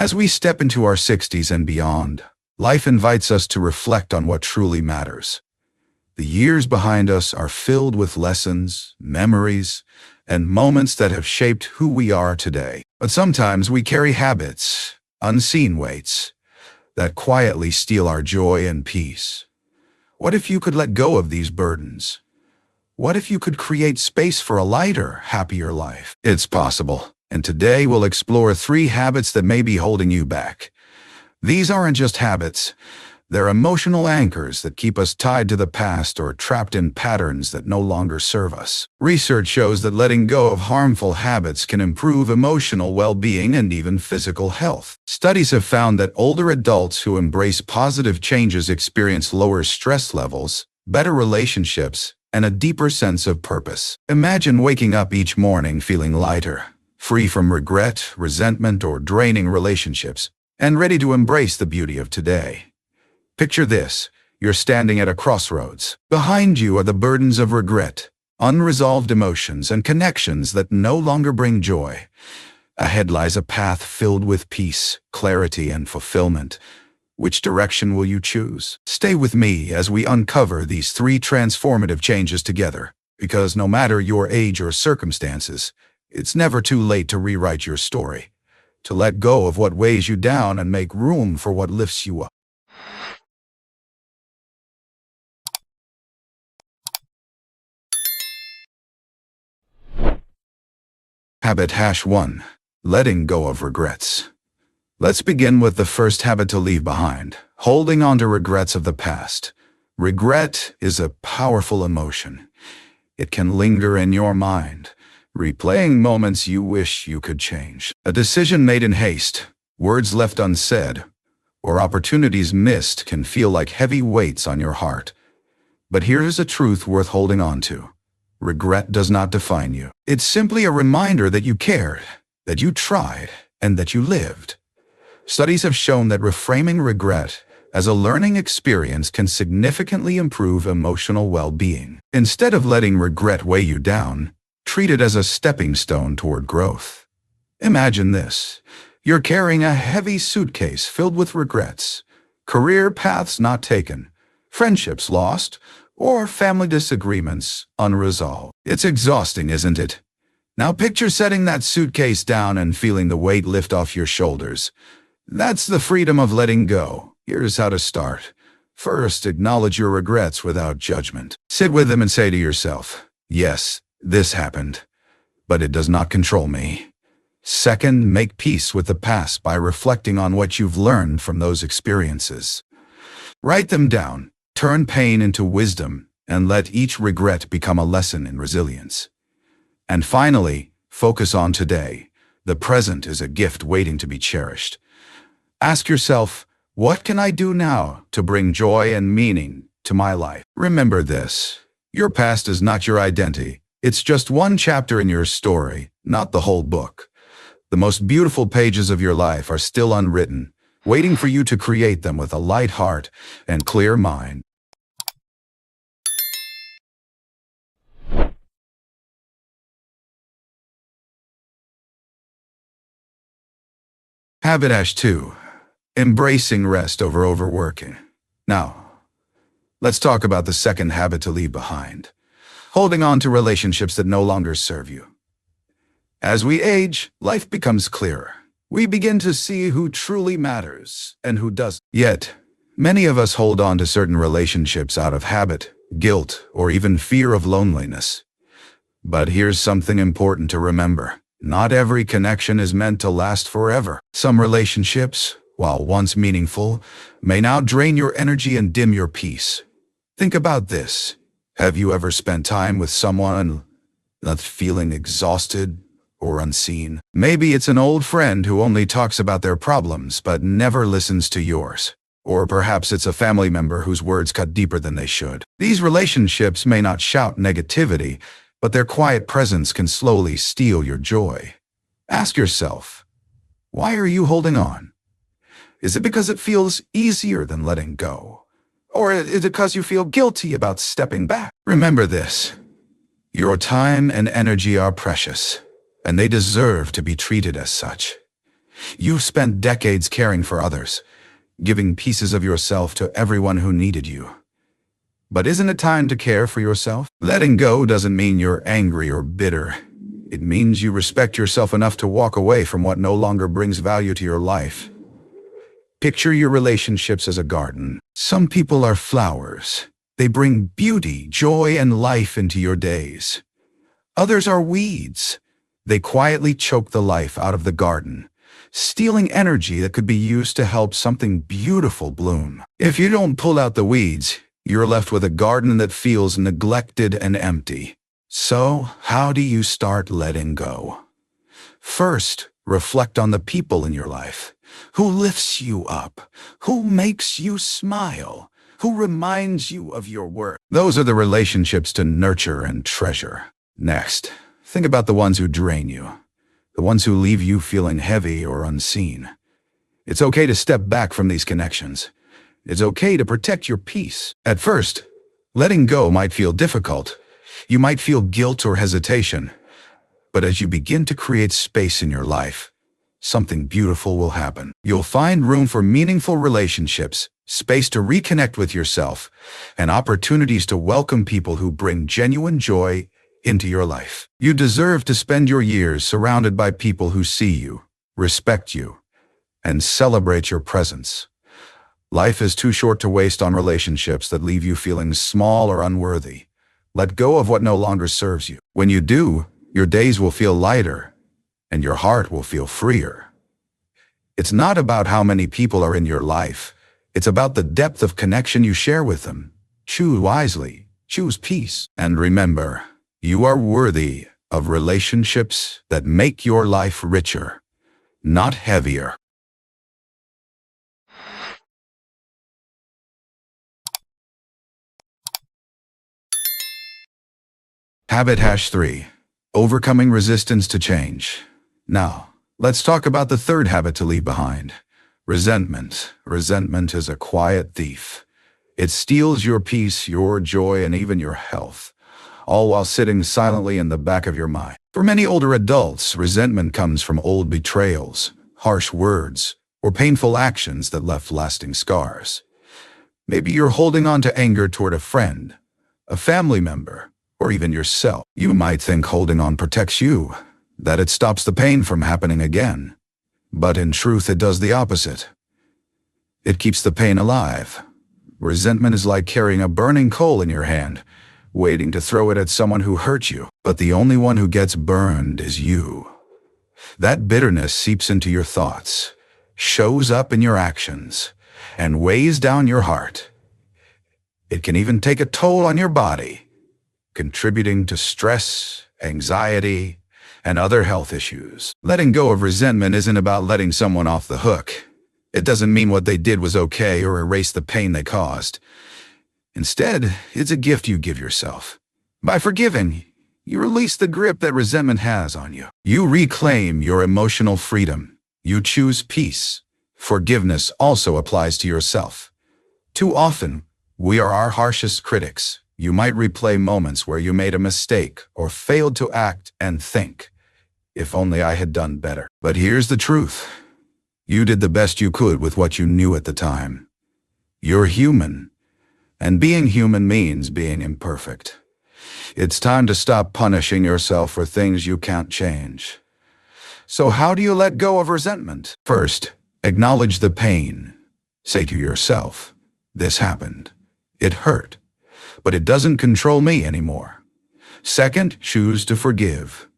As we step into our 60s and beyond, life invites us to reflect on what truly matters. The years behind us are filled with lessons, memories, and moments that have shaped who we are today. But sometimes we carry habits, unseen weights, that quietly steal our joy and peace. What if you could let go of these burdens? What if you could create space for a lighter, happier life? It's possible, and today we'll explore 3 habits that may be holding you back. These aren't just habits. They're emotional anchors that keep us tied to the past or trapped in patterns that no longer serve us. Research shows that letting go of harmful habits can improve emotional well-being and even physical health. Studies have found that older adults who embrace positive changes experience lower stress levels, better relationships, and a deeper sense of purpose. Imagine waking up each morning feeling lighter, free from regret, resentment, or draining relationships, and ready to embrace the beauty of today. Picture this: you're standing at a crossroads. Behind you are the burdens of regret, unresolved emotions, and connections that no longer bring joy. Ahead lies a path filled with peace, clarity, and fulfillment. Which direction will you choose? Stay with me as we uncover these 3 transformative changes together, because no matter your age or circumstances, it's never too late to rewrite your story, to let go of what weighs you down and make room for what lifts you up. Habit #1. Letting go of regrets. Let's begin with the first habit to leave behind: holding on to regrets of the past. Regret is a powerful emotion. It can linger in your mind, replaying moments you wish you could change. A decision made in haste, words left unsaid, or opportunities missed can feel like heavy weights on your heart. But here's a truth worth holding on to. Regret does not define you. It's simply a reminder that you cared, that you tried, and that you lived. Studies have shown that reframing regret as a learning experience can significantly improve emotional well-being. Instead of letting regret weigh you down, treat it as a stepping stone toward growth. Imagine this: you're carrying a heavy suitcase filled with regrets, career paths not taken, friendships lost, or family disagreements unresolved. It's exhausting, isn't it? Now picture setting that suitcase down and feeling the weight lift off your shoulders. That's the freedom of letting go. Here's how to start. First, acknowledge your regrets without judgment. Sit with them and say to yourself, yes, this happened, but it does not control me. Second, make peace with the past by reflecting on what you've learned from those experiences. Write them down. Turn pain into wisdom, and let each regret become a lesson in resilience. And finally, focus on today. The present is a gift waiting to be cherished. Ask yourself, what can I do now to bring joy and meaning to my life? Remember this: your past is not your identity. It's just one chapter in your story, not the whole book. The most beautiful pages of your life are still unwritten, waiting for you to create them with a light heart and clear mind. Habit #2. Embracing rest over overworking. Now, let's talk about the second habit to leave behind: holding on to relationships that no longer serve you. As we age, life becomes clearer. We begin to see who truly matters and who doesn't. Yet, many of us hold on to certain relationships out of habit, guilt, or even fear of loneliness. But here's something important to remember. Not every connection is meant to last forever. Some relationships, while once meaningful, may now drain your energy and dim your peace. Think about this. Have you ever spent time with someone that's feeling exhausted or unseen? Maybe it's an old friend who only talks about their problems but never listens to yours. Or perhaps it's a family member whose words cut deeper than they should. These relationships may not shout negativity, but their quiet presence can slowly steal your joy. Ask yourself, why are you holding on? Is it because it feels easier than letting go? Or is it because you feel guilty about stepping back? Remember this: your time and energy are precious, and they deserve to be treated as such. You've spent decades caring for others, giving pieces of yourself to everyone who needed you. But isn't it time to care for yourself? Letting go doesn't mean you're angry or bitter. It means you respect yourself enough to walk away from what no longer brings value to your life. Picture your relationships as a garden. Some people are flowers. They bring beauty, joy, and life into your days. Others are weeds. They quietly choke the life out of the garden, stealing energy that could be used to help something beautiful bloom. If you don't pull out the weeds, you're left with a garden that feels neglected and empty. So, how do you start letting go? First, reflect on the people in your life. Who lifts you up? Who makes you smile? Who reminds you of your worth? Those are the relationships to nurture and treasure. Next, think about the ones who drain you, the ones who leave you feeling heavy or unseen. It's okay to step back from these connections. It's okay to protect your peace. At first, letting go might feel difficult. You might feel guilt or hesitation. But as you begin to create space in your life, something beautiful will happen. You'll find room for meaningful relationships, space to reconnect with yourself, and opportunities to welcome people who bring genuine joy into your life. You deserve to spend your years surrounded by people who see you, respect you, and celebrate your presence. Life is too short to waste on relationships that leave you feeling small or unworthy. Let go of what no longer serves you. When you do, your days will feel lighter, and your heart will feel freer. It's not about how many people are in your life. It's about the depth of connection you share with them. Choose wisely, choose peace, and remember, you are worthy of relationships that make your life richer, not heavier. Habit #3. Overcoming resistance to change. Now, let's talk about the third habit to leave behind. Resentment. Resentment is a quiet thief. It steals your peace, your joy, and even your health, all while sitting silently in the back of your mind. For many older adults, resentment comes from old betrayals, harsh words, or painful actions that left lasting scars. Maybe you're holding on to anger toward a friend, a family member, or even yourself. You might think holding on protects you, that it stops the pain from happening again. But in truth, it does the opposite. It keeps the pain alive. Resentment is like carrying a burning coal in your hand, waiting to throw it at someone who hurt you. But the only one who gets burned is you. That bitterness seeps into your thoughts, shows up in your actions, and weighs down your heart. It can even take a toll on your body, contributing to stress, anxiety, and other health issues. Letting go of resentment isn't about letting someone off the hook. It doesn't mean what they did was okay or erase the pain they caused. Instead, it's a gift you give yourself. By forgiving, you release the grip that resentment has on you. You reclaim your emotional freedom. You choose peace. Forgiveness also applies to yourself. Too often, we are our harshest critics. You might replay moments where you made a mistake or failed to act and think, if only I had done better. But here's the truth. You did the best you could with what you knew at the time. You're human, and being human means being imperfect. It's time to stop punishing yourself for things you can't change. So how do you let go of resentment? First, acknowledge the pain. Say to yourself, this happened. It hurt. But it doesn't control me anymore. Second, choose to forgive.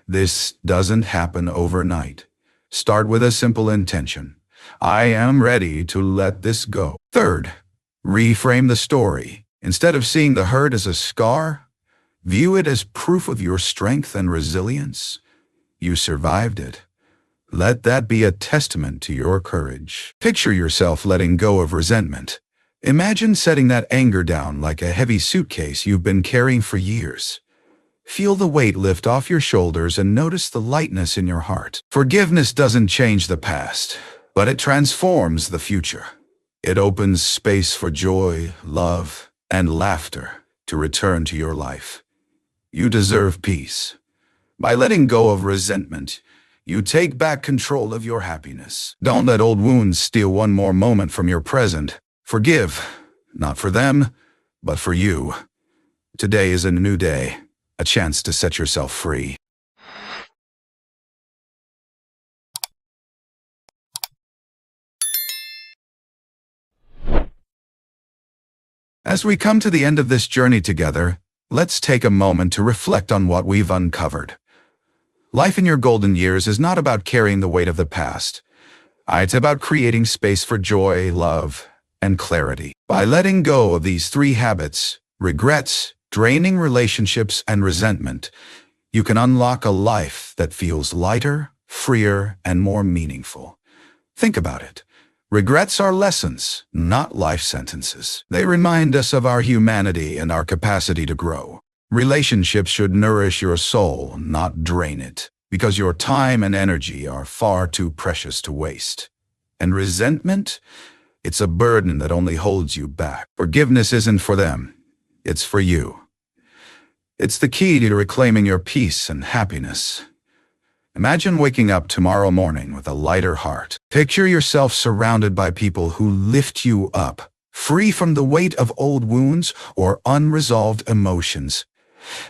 This doesn't happen overnight. Start with a simple intention. I am ready to let this go. Third, reframe the story. Instead of seeing the hurt as a scar, view it as proof of your strength and resilience. You survived it. Let that be a testament to your courage. Picture yourself letting go of resentment. Imagine setting that anger down like a heavy suitcase you've been carrying for years. Feel the weight lift off your shoulders and notice the lightness in your heart. Forgiveness doesn't change the past, but it transforms the future. It opens space for joy, love, and laughter to return to your life. You deserve peace. By letting go of resentment, You take back control of your happiness. Don't let old wounds steal one more moment from your present. Forgive, not for them, but for you. Today is a new day, a chance to set yourself free. As we come to the end of this journey together, let's take a moment to reflect on what we've uncovered. Life in your golden years is not about carrying the weight of the past. It's about creating space for joy, love, and clarity. By letting go of these three habits, regrets, draining relationships, and resentment, you can unlock a life that feels lighter, freer, and more meaningful. Think about it. Regrets are lessons, not life sentences. They remind us of our humanity and our capacity to grow. Relationships should nourish your soul, not drain it, because your time and energy are far too precious to waste. And resentment? It's a burden that only holds you back. Forgiveness isn't for them. It's for you. It's the key to reclaiming your peace and happiness. Imagine waking up tomorrow morning with a lighter heart. Picture yourself surrounded by people who lift you up, free from the weight of old wounds or unresolved emotions.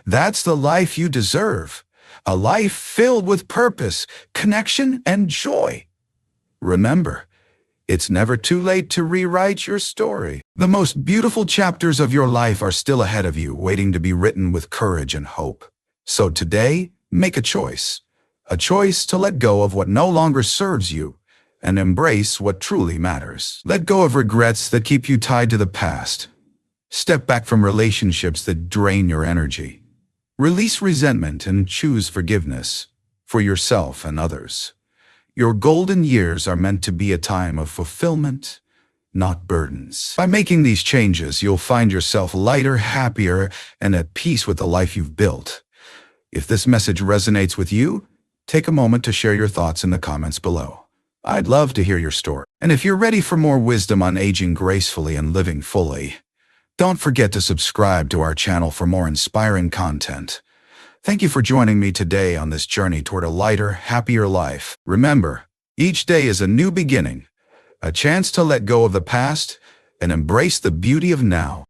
That's the life you deserve. A life filled with purpose, connection, and joy. Remember, it's never too late to rewrite your story. The most beautiful chapters of your life are still ahead of you, waiting to be written with courage and hope. So today, make a choice. A choice to let go of what no longer serves you and embrace what truly matters. Let go of regrets that keep you tied to the past. Step back from relationships that drain your energy. Release resentment and choose forgiveness for yourself and others. Your golden years are meant to be a time of fulfillment, not burdens. By making these changes, you'll find yourself lighter, happier, and at peace with the life you've built. If this message resonates with you, take a moment to share your thoughts in the comments below. I'd love to hear your story. And if you're ready for more wisdom on aging gracefully and living fully, don't forget to subscribe to our channel for more inspiring content. Thank you for joining me today on this journey toward a lighter, happier life. Remember, each day is a new beginning, a chance to let go of the past and embrace the beauty of now.